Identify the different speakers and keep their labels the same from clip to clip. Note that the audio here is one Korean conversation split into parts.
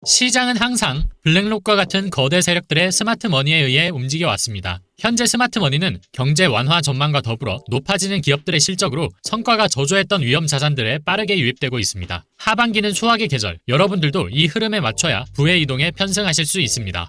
Speaker 1: 시장은 항상 블랙록과 같은 거대 세력들의 스마트머니에 의해 움직여왔습니다. 현재 스마트머니는 경제 완화 전망과 더불어 높아지는 기업들의 실적으로 성과가 저조했던 위험 자산들에 빠르게 유입되고 있습니다. 하반기는 수확의 계절, 여러분들도 이 흐름에 맞춰야 부의 이동에 편승하실 수 있습니다.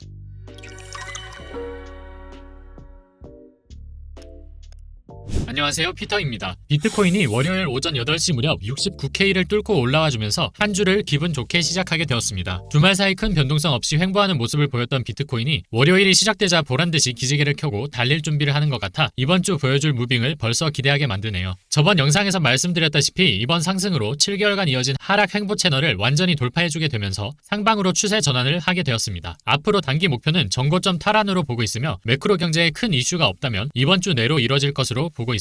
Speaker 1: 안녕하세요, 피터입니다. 비트코인이 월요일 오전 8시 무렵 69K를 뚫고 올라와주면서 한 주를 기분 좋게 시작하게 되었습니다. 주말 사이 큰 변동성 없이 횡보하는 모습을 보였던 비트코인이 월요일이 시작되자 보란듯이 기지개를 켜고 달릴 준비를 하는 것 같아 이번 주 보여줄 무빙을 벌써 기대하게 만드네요. 저번 영상에서 말씀드렸다시피 이번 상승으로 7개월간 이어진 하락 횡보 채널을 완전히 돌파해주게 되면서 상방으로 추세 전환을 하게 되었습니다. 앞으로 단기 목표는 정고점 탈환으로 보고 있으며 매크로 경제에 큰 이슈가 없다면 이번 주 내로 이뤄질 것으로 보고 있습니다.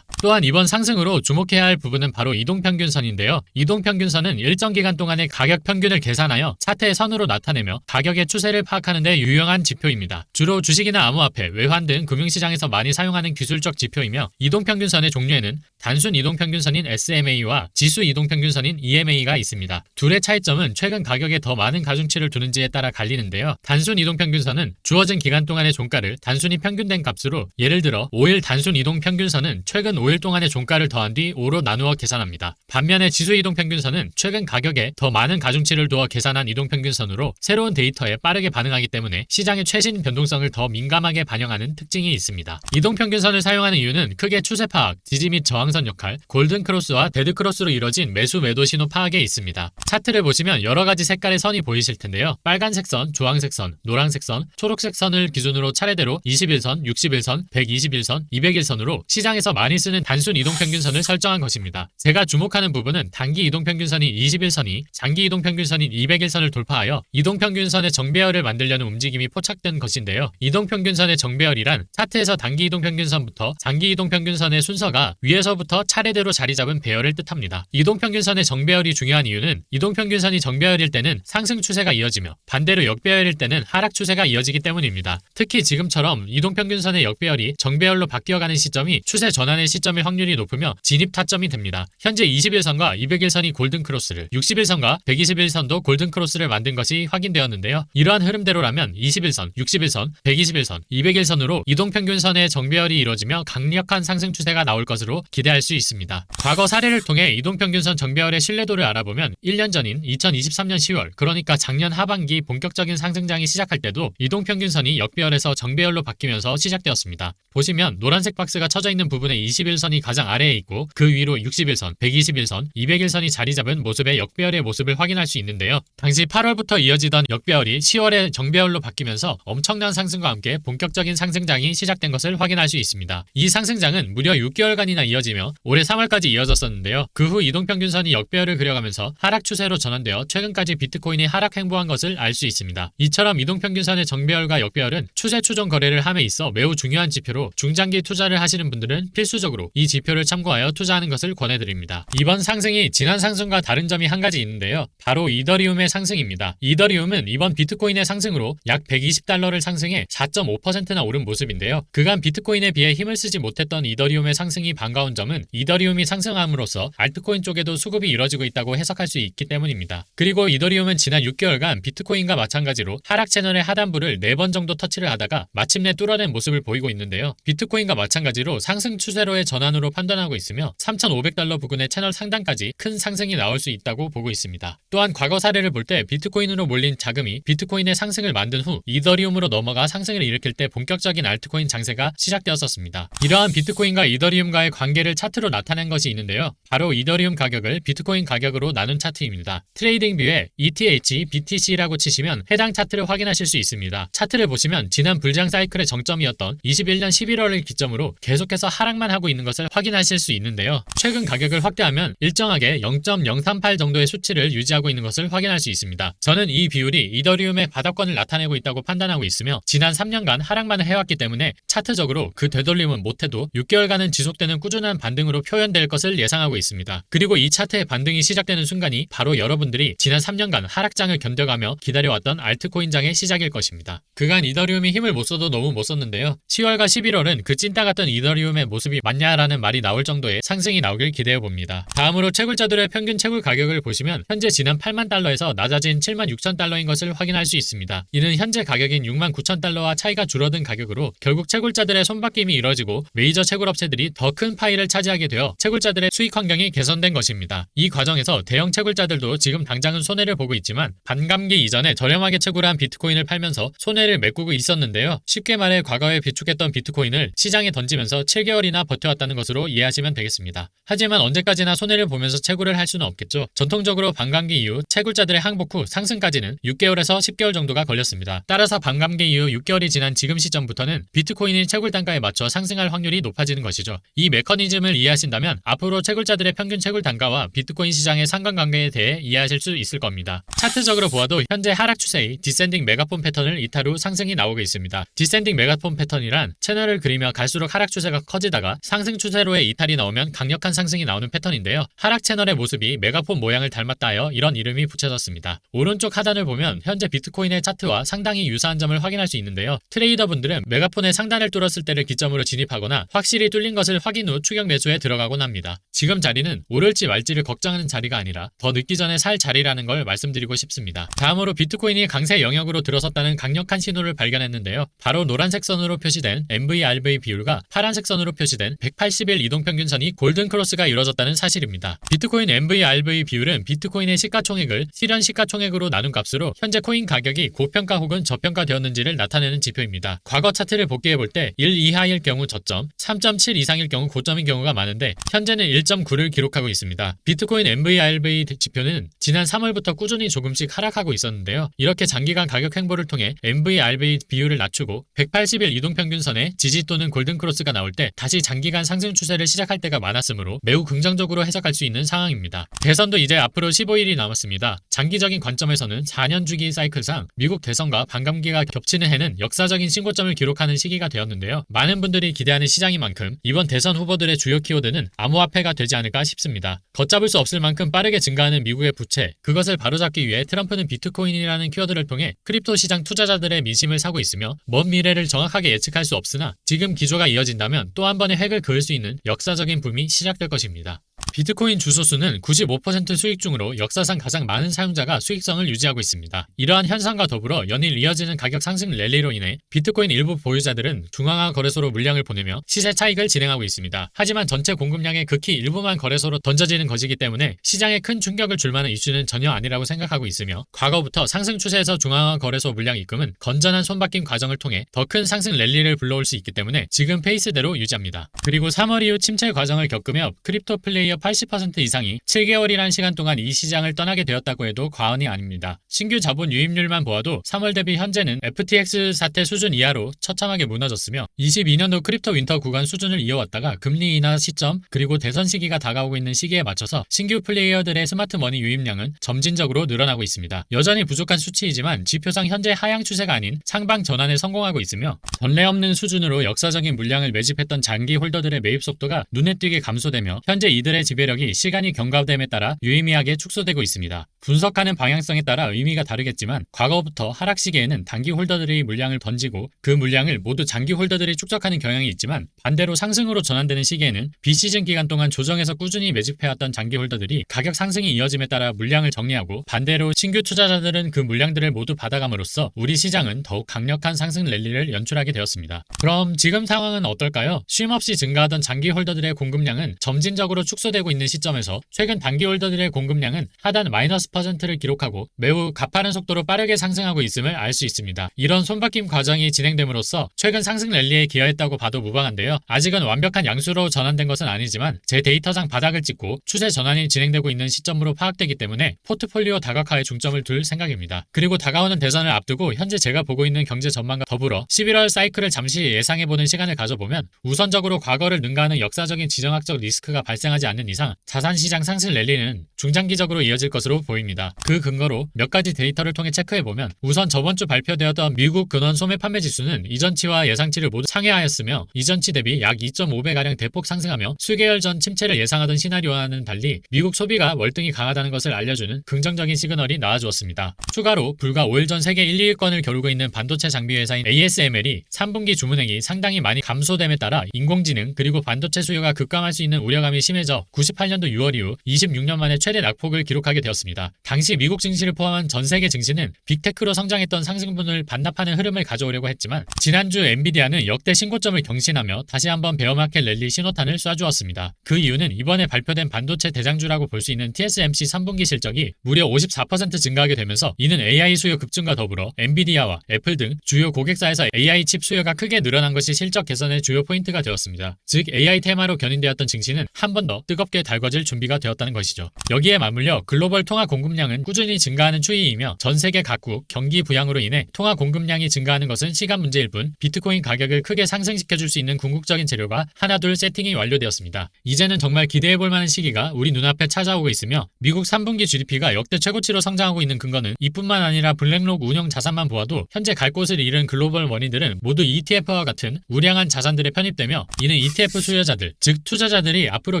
Speaker 1: 또한 이번 상승으로 주목해야 할 부분은 바로 이동평균선인데요. 이동평균선은 일정 기간 동안의 가격 평균을 계산하여 차트의 선으로 나타내며 가격의 추세를 파악하는 데 유용한 지표입니다. 주로 주식이나 암호화폐, 외환 등 금융시장에서 많이 사용하는 기술적 지표이며 이동평균선의 종류에는 단순 이동평균선인 SMA와 지수 이동평균선인 EMA가 있습니다. 둘의 차이점은 최근 가격에 더 많은 가중치를 두는지에 따라 갈리는데요. 단순 이동평균선은 주어진 기간 동안의 종가를 단순히 평균된 값으로, 예를 들어 5일 단순 이동평균선은 최근 5일 동안의 종가를 더한 뒤 5로 나누어 계산합니다. 반면에 지수 이동평균선은 최근 가격에 더 많은 가중치를 두어 계산한 이동평균선으로 새로운 데이터에 빠르게 반응하기 때문에 시장의 최신 변동성을 더 민감하게 반영하는 특징이 있습니다. 이동평균선을 사용하는 이유는 크게 추세 파악, 지지 및 저항선 역할, 골든 크로스와 데드 크로스로 이뤄진 매수 매도 신호 파악에 있습니다. 차트를 보시면 여러 가지 색깔의 선이 보이실 텐데요. 빨간색 선, 주황색 선, 노란색 선, 초록색 선을 기준으로 차례대로 21선, 61선, 121선, 201선으로 시장에서 많이 쓰는 단순 이동평균선을 설정한 것입니다. 제가 주목하는 부분은 단기 이동평균선인 21선이 장기 이동평균선인 201선을 돌파하여 이동평균선의 정배열을 만들려는 움직임이 포착된 것인데요. 이동평균선의 정배열이란 차트에서 단기 이동평균선부터 장기 이동평균선의 순서가 위에서부터 차례대로 자리 잡은 배열을 뜻합니다. 이동평균선의 정배열이 중요한 이유는 이동평균선이 정배열일 때는 상승 추세가 이어지며 반대로 역배열일 때는 하락 추세가 이어지기 때문입니다. 특히 지금처럼 이동평균선의 역배열이 정배열로 바뀌어가는 시점이 추세 전환의 시점일 확률이 높으며 진입 타점이 됩니다. 현재 21선과 201선이 골든크로스를, 61선과 121선도 골든크로스를 만든 것이 확인되었는데요. 이러한 흐름대로라면 21선, 61선, 121선, 201선으로 이동평균선의 정배열이 이루어지며 강력한 상승 추세가 나올 것으로 기대할 수 있습니다. 과거 사례를 통해 이동평균선 정배열의 신뢰도를 알아보면 1년 전인 2023년 10월, 그러니까 작년 하반기 본격적인 상승장이 시작할 때도 이동평균선이 역배열에서 정배열로 바뀌면서 시작되었습니다. 보시면 노란색 박스가 쳐져 있는 부분에 21선이 가장 아래에 있고 그 위로 61선, 121선, 201선이 자리 잡은 모습의 역배열의 모습을 확인할 수 있는데요. 당시 8월부터 이어지던 역배열이 10월에 정배열로 바뀌면서 엄청난 상승과 함께 본격적인 상승장이 시작된 것을 확인할 수 있습니다. 이 상승장은 무려 6개월간이나 이어지며 올해 3월까지 이어졌었는데요. 그 후 이동평균선이 역배열을 그려가면서 하락 추세로 전환되어 최근까지 비트코인이 하락 행보한 것을 알 수 있습니다. 이처럼 이동평균선의 정배열과 역배열은 추세 추종 거래를 함에 있어 매우 중요한 지표로 중장기 투자를 하시는 분들은 필수적으로 이 지표를 참고하여 투자하는 것을 권해드립니다. 이번 상승이 지난 상승과 다른 점이 한 가지 있는데요. 바로 이더리움의 상승입니다. 이더리움은 이번 비트코인의 상승으로 약 120달러를 상승해 4.5%나 오른 모습인데요. 그간 비트코인에 비해 힘을 쓰지 못했던 이더리움의 상승이 반가운 점은 이더리움이 상승함으로써 알트코인 쪽에도 수급이 이뤄지고 있다고 해석할 수 있기 때문입니다. 그리고 이더리움은 지난 6개월간 비트코인과 마찬가지로 하락 채널의 하단부를 4번 정도 터치를 하다가 마침내 뚫어낸 모습을 보이고 있는데요. 비트코인과 마찬가지로 상승 추세로의 전환으로 판단하고 있으며 3,500달러 부근의 채널 상단까지 큰 상승이 나올 수 있다고 보고 있습니다. 또한 과거 사례를 볼 때 비트코인으로 몰린 자금이 비트코인의 상승을 만든 후 이더리움으로 넘어가 상승을 일으킬 때 본격적인 알트코인 장세가 시작되었었습니다. 이러한 비트코인과 이더리움과의 관계를 차트로 나타낸 것이 있는데요. 바로 이더리움 가격을 비트코인 가격으로 나눈 차트입니다. 트레이딩뷰에 ETH, BTC라고 치시면 해당 차트를 확인하실 수 있습니다. 차트를 보시면 지난 불장 사이클의 정점이었던 21년 11월을 기점으로 계속해서 하락만 하고 있는 것을 확인하실 수 있는데요. 최근 가격을 확대하면 일정하게 0.038 정도의 수치를 유지하고 있는 것을 확인할 수 있습니다. 저는 이 비율이 이더리움의 바닥권을 나타내고 있다고 판단하고 있으며 지난 3년간 하락만을 해왔기 때문에 차트적으로 그 되돌림은 못해도 6개월간은 지속되는 꾸준한 반등으로 표현될 것을 예상하고 있습니다. 그리고 이 차트의 반등이 시작되는 순간이 바로 여러분들이 지난 3년간 하락장을 견뎌가며 기다려왔던 알트코인장의 시작일 것입니다. 그간 이더리움이 힘을 못 써도 너무 못 썼는데요. 10월과 11월은 그 찐따 같던 이더리움의 모습 모습이 맞냐라는 말이 나올 정도의 상승이 나오길 기대해봅니다. 다음으로 채굴자들의 평균 채굴 가격을 보시면 현재 지난 8만 달러에서 낮아진 7만 6천 달러인 것을 확인할 수 있습니다. 이는 현재 가격인 6만 9천 달러와 차이가 줄어든 가격으로 결국 채굴자들의 손바뀜이 이뤄지고 메이저 채굴업체들이 더 큰 파이를 차지하게 되어 채굴자들의 수익 환경이 개선된 것입니다. 이 과정에서 대형 채굴자들도 지금 당장은 손해를 보고 있지만 반감기 이전에 저렴하게 채굴한 비트코인을 팔면서 손해를 메꾸고 있었는데요. 쉽게 말해 과거에 비축했던 비트코인을 시장에 던지면서 7개월이나 버텨왔다는 것으로 이해하시면 되겠습니다. 하지만 언제까지나 손해를 보면서 채굴을 할 수는 없겠죠. 전통적으로 반감기 이후 채굴자들의 항복 후 상승까지는 6개월에서 10개월 정도가 걸렸습니다. 따라서 반감기 이후 6개월이 지난 지금 시점부터는 비트코인이 채굴 단가에 맞춰 상승할 확률이 높아지는 것이죠. 이 메커니즘을 이해하신다면 앞으로 채굴자들의 평균 채굴 단가와 비트코인 시장의 상관관계에 대해 이해하실 수 있을 겁니다. 차트적으로 보아도 현재 하락 추세의 디센딩 메가폰 패턴을 이탈 후 상승이 나오고 있습니다. 디센딩 메가폰 패턴이란 채널을 그리며 갈수록 하락 추세가 커지다가 상승 추세로의 이탈이 나오면 강력한 상승이 나오는 패턴인데요. 하락 채널의 모습이 메가폰 모양을 닮았다 하여 이런 이름이 붙여졌습니다. 오른쪽 하단을 보면 현재 비트코인의 차트와 상당히 유사한 점을 확인할 수 있는데요. 트레이더분들은 메가폰의 상단을 뚫었을 때를 기점으로 진입하거나 확실히 뚫린 것을 확인 후 추격 매수에 들어가곤 합니다. 지금 자리는 오를지 말지를 걱정하는 자리가 아니라 더 늦기 전에 살 자리라는 걸 말씀드리고 싶습니다. 다음으로 비트코인이 강세 영역으로 들어섰다는 강력한 신호를 발견했는데요. 바로 노란색 선으로 표시된 MV/RV 비율과 파란색 선으로 표시된 180일 이동평균선이 골든크로스가 이루어졌다는 사실입니다. 비트코인 MV/RV 비율은 비트코인의 시가총액을 실현 시가총액으로 나눈 값으로 현재 코인 가격이 고평가 혹은 저평가되었는지를 나타내는 지표입니다. 과거 차트를 복귀해볼 때 1 이하일 경우 저점, 3.7 이상일 경우 고점인 경우가 많은데 현재는 1.9를 기록하고 있습니다. 비트코인 MV/RV 지표는 지난 3월부터 꾸준히 조금씩 하락하고 있었는데요. 이렇게 장기간 가격 횡보를 통해 MV/RV 비율을 낮추고 180일 이동평균선에 지지 또는 골든크로스가 나올 때 다시 장기간 상승 추세를 시작할 때가 많았으므로 매우 긍정적으로 해석할 수 있는 상황입니다. 대선도 이제 앞으로 15일이 남았습니다. 장기적인 관점에서는 4년 주기 사이클상 미국 대선과 반감기가 겹치는 해는 역사적인 신고점을 기록하는 시기가 되었는데요. 많은 분들이 기대하는 시장인 만큼 이번 대선 후보들의 주요 키워드는 암호화폐가 되지 않을까 싶습니다. 걷잡을 수 없을 만큼 빠르게 증가하는 미국의 부채, 그것을 바로잡기 위해 트럼프는 비트코인이라는 키워드를 통해 크립토 시장 투자자들의 민심을 사고 있으며 먼 미래를 정확하게 예측할 수 없으나 지금 기조가 이어진다면 또 한 번의 획을 그을 수 있는 역사적인 붐이 시작될 것입니다. 비트코인 주소수는 95% 수익 중으로 역사상 가장 많은 사용자가 수익성을 유지하고 있습니다. 이러한 현상과 더불어 연일 이어지는 가격 상승 랠리로 인해 비트코인 일부 보유자들은 중앙화 거래소로 물량을 보내며 시세 차익을 진행하고 있습니다. 하지만 전체 공급량의 극히 일부만 거래소로 던져지는 것이기 때문에 시장에 큰 충격을 줄 만한 이슈는 전혀 아니라고 생각하고 있으며 과거부터 상승 추세에서 중앙화 거래소 물량 입금은 건전한 손바뀜 과정을 통해 더 큰 상승 랠리를 불러올 수 있기 때문에 지금 페이스대로 유지합니다. 그리고 3월 이후 침체 과정을 겪으며 크립토 플레이어 80% 이상이 7개월이라는 시간 동안 이 시장을 떠나게 되었다고 해도 과언이 아닙니다. 신규 자본 유입률만 보아도 3월 대비 현재는 FTX 사태 수준 이하로 처참하게 무너졌으며 22년도 크립토 윈터 구간 수준을 이어왔다가 금리 인하 시점 그리고 대선 시기가 다가오고 있는 시기에 맞춰서 신규 플레이어들의 스마트머니 유입량은 점진적으로 늘어나고 있습니다. 여전히 부족한 수치이지만 지표상 현재 하향 추세가 아닌 상방 전환에 성공하고 있으며 전례 없는 수준으로 역사적인 물량을 매집했던 장기 홀더들의 매입 속도가 눈에 띄게 감소되며 현재 이들의 지배력이 시간이 경과됨에 따라 유의미하게 축소되고 있습니다. 분석하는 방향성에 따라 의미가 다르겠지만 과거부터 하락 시기에는 단기 홀더들이 물량을 던지고 그 물량을 모두 장기 홀더들이 축적하는 경향이 있지만 반대로 상승으로 전환되는 시기에는 비시즌 기간 동안 조정해서 꾸준히 매집해왔던 장기 홀더들이 가격 상승이 이어짐에 따라 물량을 정리하고 반대로 신규 투자자들은 그 물량들을 모두 받아감으로써 우리 시장은 더욱 강력한 상승 랠리를 연출하게 되었습니다. 그럼 지금 상황은 어떨까요? 쉼없이 증가하던 장기 홀더들의 공급량은 점진적으로 축소되고 있는 시점에서 최근 단기 홀더들의 공급량은 하단 마이너스 %를 기록하고 매우 가파른 속도로 빠르게 상승하고 있음을 알 수 있습니다. 이런 손바뀜 과정이 진행됨으로써 최근 상승 랠리에 기여했다고 봐도 무방한데요. 아직은 완벽한 양수로 전환된 것은 아니지만 제 데이터상 바닥을 찍고 추세 전환이 진행되고 있는 시점으로 파악되기 때문에 포트폴리오 다각화에 중점을 둘 생각입니다. 그리고 다가오는 대선을 앞두고 현재 제가 보고 있는 경제 전망과 더불어 11월 사이클을 잠시 예상해보는 시간을 가져보면 우선적으로 과거를 능가하는 역사적인 지정학적 리스크가 발생하지 않는 이상 자산시장 상승 랠리는 중장기적으로 이어질 것으로 보입니다. 그 근거로 몇 가지 데이터를 통해 체크해보면 우선 저번 주 발표되었던 미국 근원 소매 판매 지수는 이전치와 예상치를 모두 상회하였으며 이전치 대비 약 2.5배가량 대폭 상승하며 수개월 전 침체를 예상하던 시나리오와는 달리 미국 소비가 월등히 강하다는 것을 알려주는 긍정적인 시그널이 나와주었습니다. 추가로 불과 5일 전 세계 1, 2위권을 겨루고 있는 반도체 장비 회사인 ASML이 3분기 주문액이 상당히 많이 감소됨에 따라 인공 인공지능 그리고 반도체 수요가 급감할 수 있는 우려감이 심해져 98년도 6월 이후 26년 만에 최대 낙폭을 기록하게 되었습니다. 당시 미국 증시를 포함한 전 세계 증시는 빅테크로 성장했던 상승분을 반납하는 흐름을 가져오려고 했지만 지난주 엔비디아는 역대 신고점을 경신하며 다시 한번 베어마켓 랠리 신호탄을 쏴주었습니다. 그 이유는 이번에 발표된 반도체 대장주라고 볼 수 있는 TSMC 3분기 실적이 무려 54% 증가하게 되면서 이는 AI 수요 급증과 더불어 엔비디아와 애플 등 주요 고객사에서 AI 칩 수요가 크게 늘어난 것이 실적 개선의 주요 포인트가 되었습니다. 즉 AI 테마로 견인되었던 증시는 한 번 더 뜨겁게 달궈질 준비가 되었다는 것이죠. 여기에 맞물려 글로벌 통화 공급량은 꾸준히 증가하는 추이이며 전 세계 각국 경기 부양으로 인해 통화 공급량이 증가하는 것은 시간 문제일 뿐 비트코인 가격을 크게 상승시켜줄 수 있는 궁극적인 재료가 하나둘 세팅이 완료되었습니다. 이제는 정말 기대해볼 만한 시기가 우리 눈앞에 찾아오고 있으며 미국 3분기 GDP가 역대 최고치로 성장하고 있는 근거는 이뿐만 아니라 블랙록 운용 자산만 보아도 현재 갈 곳을 잃은 글로벌 원인들은 모두 ETF와 같은 우량한 자산들에 편입되며 이는 ETF 수요자들, 즉 투자자들이 앞으로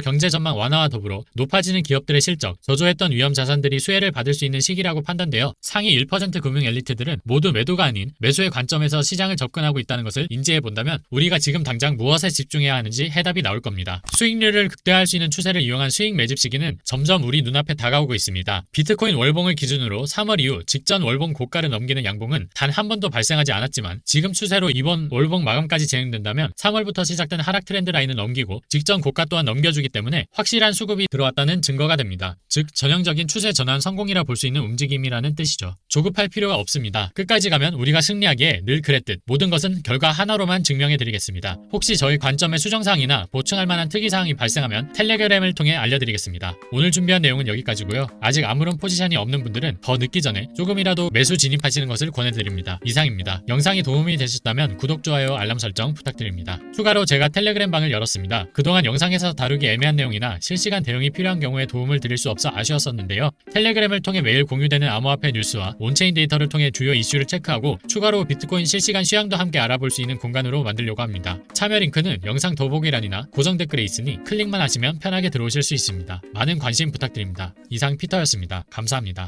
Speaker 1: 경제 전망 완화와 더불어 높아지는 기업들의 실적, 저조했던 위험 자산들이 수혜를 받을 수 있는 시기라고 판단되어 상위 1% 금융 엘리트들은 모두 매도가 아닌 매수의 관점에서 시장을 접근하고 있다는 것을 인지해 본다면 우리가 지금 당장 무엇에 집중해야 하는지 해답이 나올 겁니다. 수익률을 극대화할 수 있는 추세를 이용한 수익 매집 시기는 점점 우리 눈앞에 다가오고 있습니다. 비트코인 월봉을 기준으로 3월 이후 직전 월봉 고가를 넘기는 양봉은 단 한 번도 발생하지 않았지만 지금 추세로 이번 월봉 마감까지 진행된다면 3월부터 시작된 하락 트렌드 라인을 넘기고 직전 고가 또한 넘겨주기 때문에 확실한 수급이 들어왔다는 증거가 됩니다. 즉 전형적인 추세 전환 성공이라 볼 수 있는 움직임이라는 뜻이죠. 조급할 필요가 없습니다. 끝까지 가면 우리가 승리하기에 늘 그랬듯 모든 것은 결과 하나로만 증명해 드리겠습니다. 혹시 저희 관점의 수정사항이나 보충할 만한 특이사항이 발생하면 텔레그램을 통해 알려드리겠습니다. 오늘 준비한 내용은 여기까지고요. 아직 아무런 포지션이 없는 분들은 더 늦기 전에 조금이라도 매수 진입하시는 것을 권해드립니다. 이상입니다. 영상이 도움이 되셨다면 구독, 좋아요, 알람 설정 부탁드립니다. 추가로 제가 텔레그램 방을 열었습니다. 그동안 영상에서 다루기 애매한 내용이나 실시간 대응이 필요한 경우에 도움을 드릴 수 없어 아쉬웠었는데요. 텔레그램을 통해 매일 공유되는 암호화폐 뉴스와 온체인 데이터를 통해 주요 이슈를 체크하고 추가로 비트코인 실시간 시황도 함께 알아볼 수 있는 공간으로 만들려고 합니다. 참여 링크는 영상 더보기란이나 고정 댓글에 있으니 클릭만 하시면 편하게 들어오실 수 있습니다. 많은 관심 부탁드립니다. 이상 피터였습니다. 감사합니다.